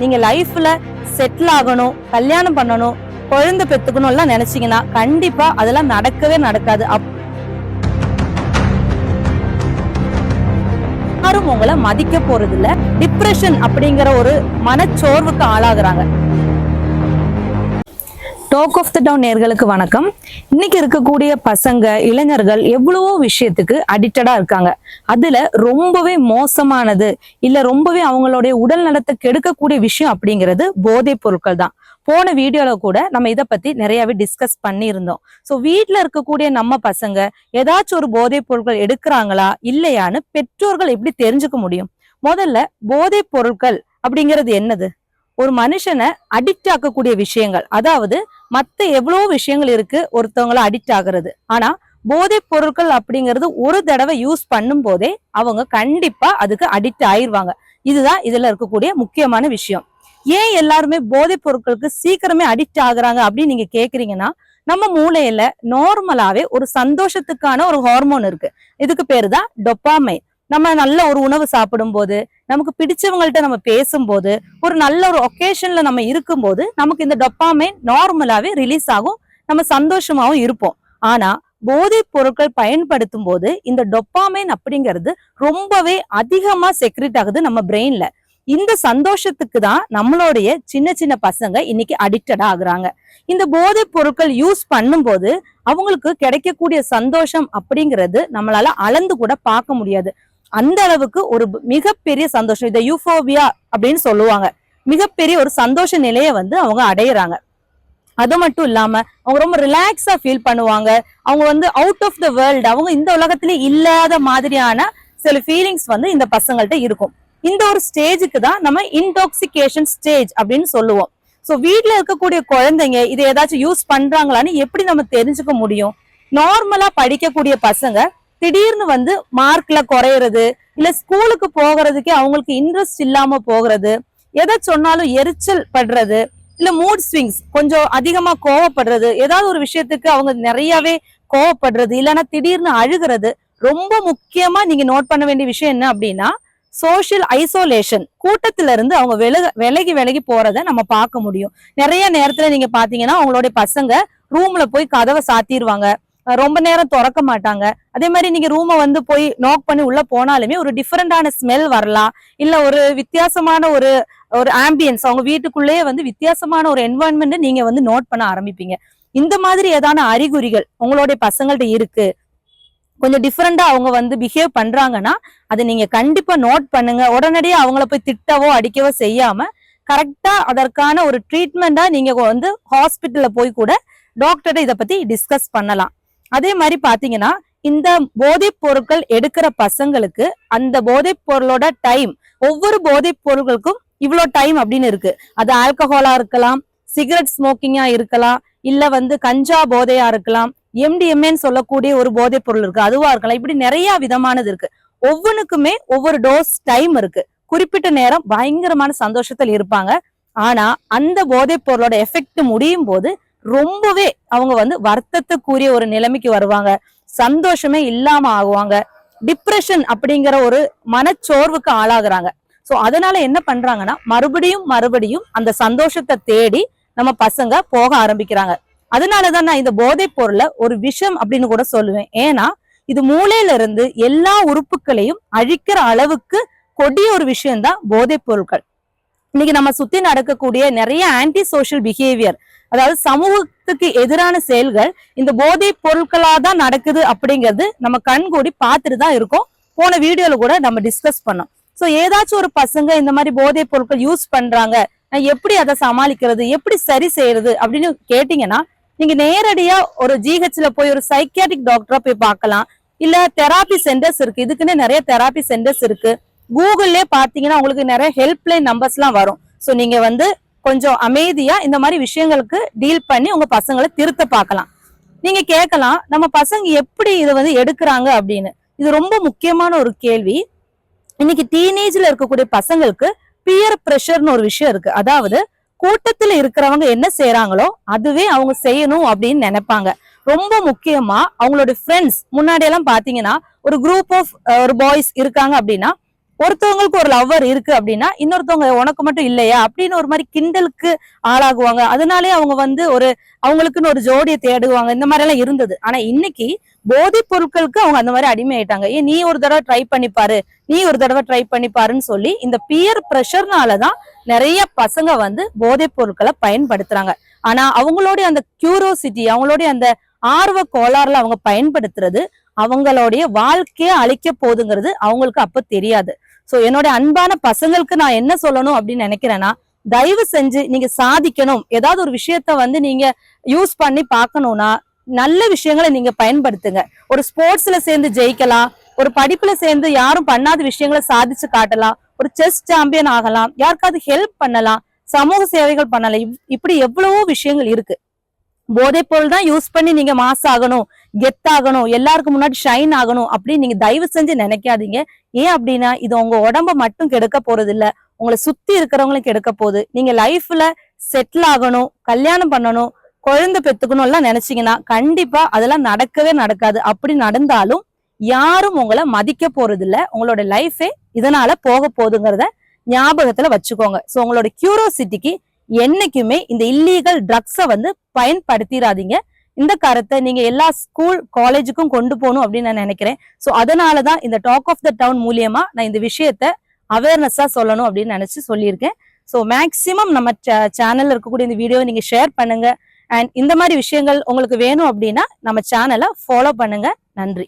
நீங்க லைஃப்ல செட்டில் ஆகணும், கல்யாணம் பண்ணணும், குழந்தை பெத்துக்கணும் எல்லாம் நினைச்சீங்கன்னா கண்டிப்பா அதெல்லாம் நடக்கவே நடக்காது. யாரும் உங்களை மதிக்க போறது இல்ல. டிப்ரெஷன் அப்படிங்கிற ஒரு மனச்சோர்வுக்கு ஆளாகிறாங்க. டாக் ஆஃப் த டவுன் நேயர்களுக்கு வணக்கம். இன்னைக்கு இருக்கக்கூடிய பசங்க இளைஞர்கள் எவ்வளவோ விஷயத்துக்கு அடிக்டடா இருக்காங்க. அதுல ரொம்பவே மோசமானது இல்ல ரொம்பவே அவங்களுடைய உடல் நலத்தை கெடுக்கக்கூடிய விஷயம் அப்படிங்கிறது போதைப் பொருட்கள் தான். போன வீடியோல கூட நம்ம இதை பத்தி நிறையவே டிஸ்கஸ் பண்ணியிருந்தோம். ஸோ வீட்டுல இருக்கக்கூடிய நம்ம பசங்க ஏதாச்சும் ஒரு போதைப் பொருட்கள் எடுக்கிறாங்களா இல்லையான்னு பெற்றோர்கள் எப்படி தெரிஞ்சுக்க முடியும்? முதல்ல போதைப் பொருட்கள் அப்படிங்கிறது என்னது? ஒரு மனுஷனை அடிக்ட் ஆக்கக்கூடிய விஷயங்கள். அதாவது மத்த எவ்வளவு விஷயங்கள் இருக்கு ஒருத்தவங்களை அடிக்ட் ஆகுறது. ஆனா போதைப் பொருட்கள் அப்படிங்கிறது ஒரு தடவை யூஸ் பண்ணும் போதே அவங்க கண்டிப்பா அதுக்கு அடிக்ட் ஆயிடுவாங்க. இதுதான் இதுல இருக்கக்கூடிய முக்கியமான விஷயம். ஏன் எல்லாருமே போதைப் பொருட்களுக்கு சீக்கிரமே அடிக்ட் ஆகுறாங்க அப்படின்னு நீங்க கேக்குறீங்கன்னா, நம்ம மூளையில நார்மலாவே ஒரு சந்தோஷத்துக்கான ஒரு ஹார்மோன் இருக்கு. இதுக்கு பேரு தான் டொபாமைன். நம்ம நல்ல ஒரு உணவு சாப்பிடும் போது, நமக்கு பிடிச்சவங்கள்ட்ட நம்ம பேசும்போது, ஒரு நல்ல ஒரு ஒகேஷன்ல நம்ம இருக்கும்போது நமக்கு இந்த டொபாமைன் நார்மலாவே ரிலீஸ் ஆகும். நம்ம சந்தோஷமாவும் இருப்போம். ஆனா போதைப் பொருட்கள் பயன்படுத்தும் போது இந்த டொபாமைன் அப்படிங்கிறது ரொம்பவே அதிகமா செக்ரேட் ஆகுது நம்ம பிரெயின்ல. இந்த சந்தோஷத்துக்கு தான் நம்மளுடைய சின்ன சின்ன பசங்க இன்னைக்கு அடிக்டடா ஆகுறாங்க. இந்த போதைப் பொருட்கள் யூஸ் பண்ணும்போது அவங்களுக்கு கிடைக்கக்கூடிய சந்தோஷம் அப்படிங்கிறது நம்மளால அளந்து கூட பார்க்க முடியாது. அந்த அளவுக்கு ஒரு மிகப்பெரிய சந்தோஷம், இதை யூஃபோபியா அப்படின்னு சொல்லுவாங்க. மிகப்பெரிய ஒரு சந்தோஷ நிலையை அவங்க அடையிறாங்க. அது மட்டும் இல்லாம அவங்க ரொம்ப ரிலாக்ஸா ஃபீல் பண்ணுவாங்க. அவங்க அவுட் ஆஃப் த வேர்ல்டு, அவங்க இந்த உலகத்திலே இல்லாத மாதிரியான சில ஃபீலிங்ஸ் இந்த பசங்கள்ட்ட இருக்கும். இந்த ஒரு ஸ்டேஜுக்கு தான் நம்ம இன்டாக்சிகேஷன் ஸ்டேஜ் அப்படின்னு சொல்லுவோம். ஸோ வீட்டுல இருக்கக்கூடிய குழந்தைங்க இதை ஏதாச்சும் யூஸ் பண்றாங்களான்னு எப்படி நம்ம தெரிஞ்சுக்க முடியும்? நார்மலா படிக்கக்கூடிய பசங்க திடீர்னு மார்க்ல குறையிறது, இல்ல ஸ்கூலுக்கு போகிறதுக்கே அவங்களுக்கு இன்ட்ரெஸ்ட் இல்லாம போகிறது, எதை சொன்னாலும் எரிச்சல் படுறது, இல்ல மூட் ஸ்விங்ஸ் கொஞ்சம் அதிகமா கோவப்படுறது, ஏதாவது ஒரு விஷயத்துக்கு அவங்க நிறையவே கோவப்படுறது, இல்லைன்னா திடீர்னு அழுகிறது. ரொம்ப முக்கியமா நீங்க நோட் பண்ண வேண்டிய விஷயம் என்ன அப்படின்னா, சோசியல் ஐசோலேஷன். கூட்டத்துல இருந்து அவங்க விலகி விலகி போறத நம்ம பார்க்க முடியும். நிறைய நேரத்துல நீங்க பாத்தீங்கன்னா அவங்களுடைய பசங்க ரூம்ல போய் கதவை சாத்திடுவாங்க, ரொம்ப நேரம் திறக்க மாட்டாங்க. அதே மாதிரி நீங்க ரூமை போய் நாக் பண்ணி உள்ள போனாலுமே ஒரு டிஃபரெண்டான ஸ்மெல் வரலாம், இல்ல ஒரு வித்தியாசமான ஒரு ஆம்பியன்ஸ், அவங்க வீட்டுக்குள்ளேயே வித்தியாசமான ஒரு என்வாயன்மெண்ட் நீங்க நோட் பண்ண ஆரம்பிப்பீங்க. இந்த மாதிரி ஏதான அறிகுறிகள் உங்களுடைய பசங்கள்ட்ட இருக்கு, கொஞ்சம் டிஃபரெண்டா அவங்க பிஹேவ் பண்றாங்கன்னா அதை நீங்க கண்டிப்பா நோட் பண்ணுங்க. உடனடியா அவங்கள போய் திட்டவோ அடிக்கவோ செய்யாம கரெக்டா அதற்கான ஒரு ட்ரீட்மெண்டா நீங்க ஹாஸ்பிட்டல்ல போய் கூட டாக்டர்கிட்ட இதை பத்தி டிஸ்கஸ் பண்ணலாம். அதே மாதிரி பாத்தீங்கன்னா இந்த போதைப் பொருட்கள் எடுக்கிற பசங்களுக்கு அந்த போதைப் பொருளோட டைம், ஒவ்வொரு போதைப் பொருட்களுக்கும் இவ்வளோ டைம் அப்படின்னு இருக்கு. அது ஆல்கஹாலா இருக்கலாம், சிகரெட் ஸ்மோக்கிங்கா இருக்கலாம், இல்ல கஞ்சா போதையா இருக்கலாம், எம்டிஎம்ஏன்னு சொல்லக்கூடிய ஒரு போதைப் பொருள் இருக்கு, அதுவா இருக்கலாம். இப்படி நிறைய விதமானது இருக்கு. ஒவ்வொன்றுக்குமே ஒவ்வொரு டோஸ் டைம் இருக்கு. குறிப்பிட்ட நேரம் பயங்கரமான சந்தோஷத்தில் இருப்பாங்க. ஆனா அந்த போதைப் பொருளோட எஃபெக்ட் முடியும் போது ரொம்பவே அவங்க வருத்தத்துக்குரிய ஒரு நிலைமைக்கு வருவாங்க. சந்தோஷமே இல்லாம ஆகுவாங்க. டிப்ரெஷன் அப்படிங்கிற ஒரு மனச்சோர்வுக்கு ஆளாகிறாங்க. சோ அதனால என்ன பண்றாங்கன்னா மறுபடியும் அந்த சந்தோஷத்தை தேடி நம்ம பசங்க போக ஆரம்பிக்கிறாங்க. அதனாலதான் நான் இந்த போதைப் பொருளை ஒரு விஷம் அப்படின்னு கூட சொல்லுவேன். ஏன்னா இது மூளையில இருந்து எல்லா உறுப்புகளையும் அழிக்கிற அளவுக்கு கொடிய ஒரு விஷயம் தான் போதைப் பொருட்கள். இன்னைக்கு நம்ம சுத்தி நடக்கக்கூடிய நிறைய ஆன்டி சோஷியல் பிஹேவியர், அதாவது சமூகத்துக்கு எதிரான செயல்கள் இந்த போதைப் பொருட்களா தான் நடக்குது அப்படிங்கிறது நம்ம கண்கூடி பார்த்துட்டு தான் இருக்கோம். போன வீடியோல கூட நம்ம டிஸ்கஸ் பண்ணோம். ஸோ ஏதாச்சும் ஒரு பசங்க இந்த மாதிரி போதைப் பொருட்கள் யூஸ் பண்றாங்க, நான் எப்படி அதை சமாளிக்கிறது, எப்படி சரி செய்யறது அப்படின்னு கேட்டீங்கன்னா, நீங்க நேரடியா ஒரு ஜிஹெச்ல போய் ஒரு சைக்கியாட்ரிக் டாக்டரா போய் பார்க்கலாம். இல்ல தெராப்பி சென்டர்ஸ் இருக்கு, இதுக்குன்னு நிறைய தெராப்பி சென்டர்ஸ் இருக்கு. கூகுள்லயே பாத்தீங்கன்னா உங்களுக்கு நிறைய ஹெல்ப்லைன் நம்பர்ஸ் எல்லாம் வரும். ஸோ நீங்க கொஞ்சம் அமைதியா இந்த மாதிரி விஷயங்களுக்கு டீல் பண்ணி உங்க பசங்களை திருத்த பார்க்கலாம். நீங்க கேட்கலாம், நம்ம பசங்க எப்படி இதை எடுக்கிறாங்க அப்படின்னு. இது ரொம்ப முக்கியமான ஒரு கேள்வி. இன்னைக்கு டீனேஜ்ல இருக்கக்கூடிய பசங்களுக்கு பியர் பிரஷர்னு ஒரு விஷயம் இருக்கு. அதாவது கூட்டத்துல இருக்கிறவங்க என்ன செய்யறாங்களோ அதுவே அவங்க செய்யணும் அப்படின்னு நினைப்பாங்க. ரொம்ப முக்கியமா அவங்களோட ஃப்ரெண்ட்ஸ் முன்னாடி எல்லாம் பாத்தீங்கன்னா ஒரு குரூப் ஆஃப் ஒரு பாய்ஸ் இருக்காங்க அப்படின்னா ஒருத்தவங்களுக்கு ஒரு லவ்வர் இருக்கு அப்படின்னா இன்னொருத்தவங்க உனக்கு மட்டும் இல்லையா அப்படின்னு ஒரு மாதிரி கிண்டலுக்கு ஆளாகுவாங்க. அதனாலே அவங்க வந்து அவங்களுக்குன்னு ஒரு ஜோடியை தேடுவாங்க. இந்த மாதிரி எல்லாம் இருந்தது. ஆனா இன்னைக்கு போதைப் பொருட்களுக்கு அவங்க அந்த மாதிரி அடிமை ஆயிட்டாங்க. நீ ஒரு தடவை ட்ரை பண்ணிப்பாரு, நீ ஒரு தடவை ட்ரை பண்ணிப்பாருன்னு சொல்லி இந்த பியர் பிரஷர்னாலதான் நிறைய பசங்க வந்து போதைப் பொருட்களை பயன்படுத்துறாங்க. ஆனா அவங்களுடைய அந்த கியூரோசிட்டி, அவங்களுடைய அந்த ஆர்வ கோளாறுல அவங்க பயன்படுத்துறது அவங்களுடைய வாழ்க்கைய அழிக்க போகுதுங்கிறது அவங்களுக்கு அப்ப தெரியாது. சோ என்னோட அன்பான பசங்களுக்கு நான் என்ன சொல்லணும் அப்படின்னு நினைக்கிறேன்னா, தயவு செஞ்சு நீங்க சாதிக்கணும், ஏதாவது ஒரு விஷயத்த வந்து நீங்க யூஸ் பண்ணி பார்க்கணும்னா நல்ல விஷயங்களை நீங்க பயன்படுத்துங்க. ஒரு ஸ்போர்ட்ஸ்ல சேர்ந்து ஜெயிக்கலாம், ஒரு படிப்புல சேர்ந்து யாரும் பண்ணாத விஷயங்களை சாதிச்சு காட்டலாம், ஒரு செஸ் சாம்பியன் ஆகலாம், யாருக்காவது ஹெல்ப் பண்ணலாம், சமூக சேவைகள் பண்ணலாம். இப்படி எவ்வளவோ விஷயங்கள் இருக்கு. போதைப் பொருள் தான் யூஸ் பண்ணி நீங்க மாஸ் ஆகணும், கெத்தாகணும், எல்லாருக்கும் முன்னாடி ஷைன் ஆகணும் அப்படின்னு நீங்க தயவு செஞ்சு நினைக்காதீங்க. ஏன் அப்படின்னா இது உங்க உடம்ப மட்டும் கெடுக்க போறது இல்ல, உங்களை சுத்தி இருக்கிறவங்களும் கெடுக்க போகுது. நீங்க லைஃப்ல செட்டில் ஆகணும், கல்யாணம் பண்ணணும், குழந்தை பெத்துக்கணும் எல்லாம் நினைச்சீங்கன்னா கண்டிப்பா அதெல்லாம் நடக்கவே நடக்காது. அப்படி நடந்தாலும் யாரும் உங்களை மதிக்க போறது இல்ல. உங்களோட லைஃபே இதனால போக போகுதுங்கிறத ஞாபகத்துல வச்சுக்கோங்க. சோ உங்களோட கியூரோசிட்டிக்கு என்னைக்குமே இந்த இல்லீகல் ட்ரக்ஸை வந்து பயன்படுத்திடாதீங்க. இந்த கருத்தை நீங்க எல்லா ஸ்கூல் காலேஜுக்கும் கொண்டு போகணும் அப்படின்னு நான் நினைக்கிறேன். சோ அதனாலதான் இந்த டாக் ஆஃப் த டவுன் மூலியமா நான் இந்த விஷயத்த அவேர்னஸா சொல்லணும் அப்படின்னு நினைச்சு சொல்லியிருக்கேன். சோ மேக்சிமம் நம்ம சேனல்ல இருக்கக்கூடிய இந்த வீடியோ நீங்க ஷேர் பண்ணுங்க. அண்ட் இந்த மாதிரி விஷயங்கள் உங்களுக்கு வேணும் அப்படின்னா நம்ம சேனலை ஃபாலோ பண்ணுங்க. நன்றி.